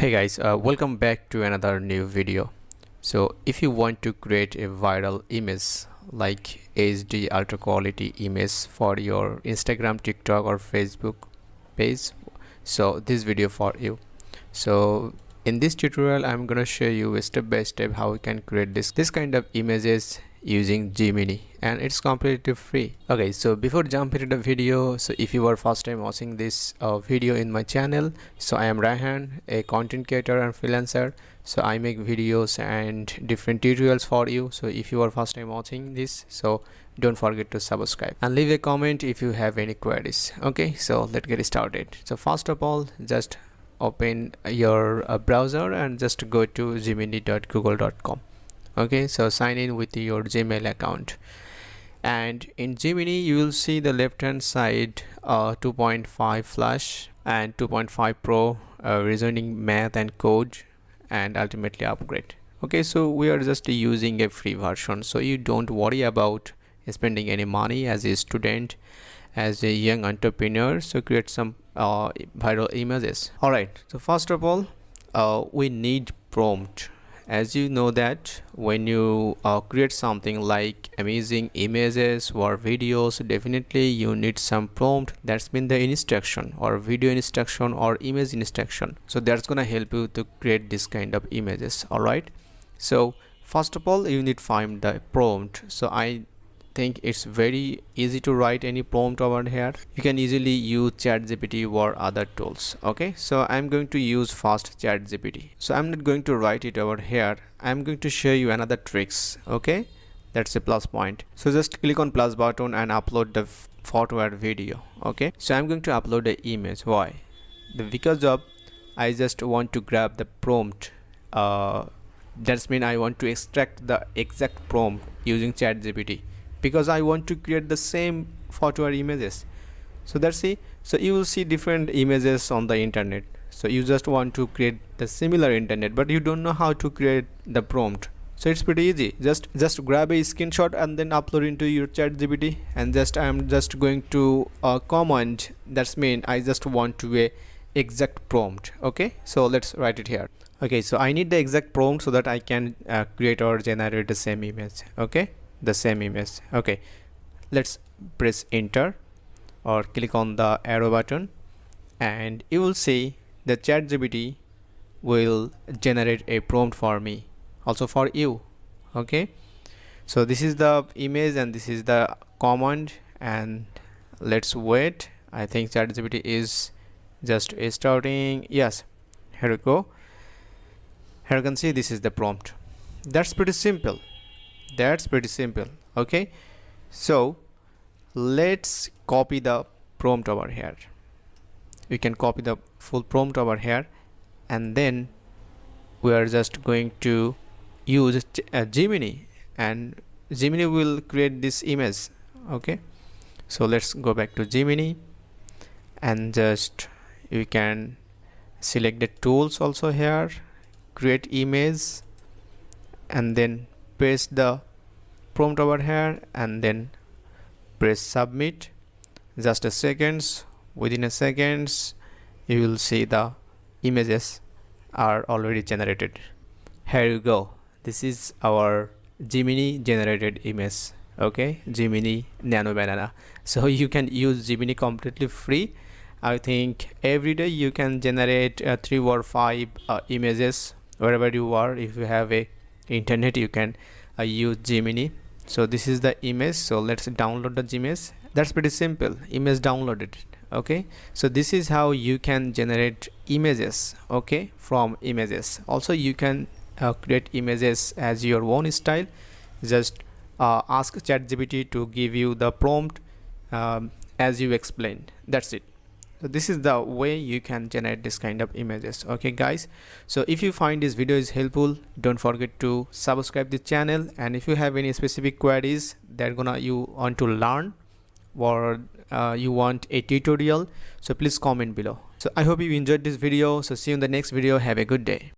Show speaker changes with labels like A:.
A: Hey guys, welcome back to another new video. So if you want to create a viral image like HD ultra quality image for your Instagram, TikTok or Facebook page, so this video for you. So in this tutorial I'm gonna show you step by step how you can create this kind of images using Gemini, and it's completely free. Okay, so before jumping into the video, so if you are first time watching this video in my channel, so I am Raihan, a content creator and freelancer. So I make videos and different tutorials for you. So if you are first time watching this, so don't forget to subscribe and leave a comment if you have any queries. Okay, so let's get started. So first of all, just open your browser and just go to gemini.google.com. okay, so sign in with your Gmail account, and in Gemini you will see the left hand side 2.5 flash and 2.5 pro reasoning math and code and ultimately upgrade. Okay, so we are just using a free version, so you don't worry about spending any money as a student, as a young entrepreneur. So create some viral images. All right, so first of all we need prompt. As you know that when you create something like amazing images or videos, definitely you need some prompt. That's been the instruction or video instruction or image instruction. So that's gonna help you to create this kind of images. All right, so first of all you need to find the prompt. So I think it's very easy to write any prompt over here. You can easily use ChatGPT or other tools. Okay, so I'm going to use first ChatGPT. So I'm not going to write it over here. I'm going to show you another tricks. Okay, that's a plus point. So just click on plus button and upload the photo or video. Okay, so I'm going to upload the image. Why? Because of I just want to grab the prompt. That's mean I want to extract the exact prompt using ChatGPT, because I want to create the same photo or images. So that's it. So you will see different images on the internet. So you just want to create the similar internet, but you don't know how to create the prompt. So it's pretty easy. Just grab a screenshot and then upload into your ChatGPT, and I'm just going to comment. That's mean I just want to a exact prompt. Okay, so let's write it here. Okay, so I need the exact prompt so that I can create or generate the same image. Okay, the same image. Okay, let's press enter or click on the arrow button, and you will see the ChatGPT will generate a prompt for me, also for you. Okay, so this is the image and this is the command, and let's wait. I think ChatGPT is just starting. Yes, here we go. Here you can see this is the prompt. That's pretty simple. Okay, so let's copy the prompt over here. We can copy the full prompt over here, and then we are just going to use Gemini, and Gemini will create this image. Okay, so let's go back to Gemini, and just you can select the tools also here, create image, and then paste the prompt over here and then press submit. Just a seconds, within a seconds you will see the images are already generated. Here you go. This is our Gemini generated image. Okay, Gemini Nano Banana. So you can use Gemini completely free. I think every day you can generate 3 or 5 images wherever you are. If you have a internet, you can use Gemini. So this is the image. So let's download the image. That's pretty simple. Image downloaded. Okay, so this is how you can generate images. Okay, from images. Also you can create images as your own style. Just ask ChatGPT to give you the prompt as you explained. That's it. So this is the way you can generate this kind of images. Okay guys, so if you find this video is helpful, don't forget to subscribe the channel, and if you have any specific queries that you want to learn or you want a tutorial, so please comment below. So I hope you enjoyed this video. So see you in the next video. Have a good day.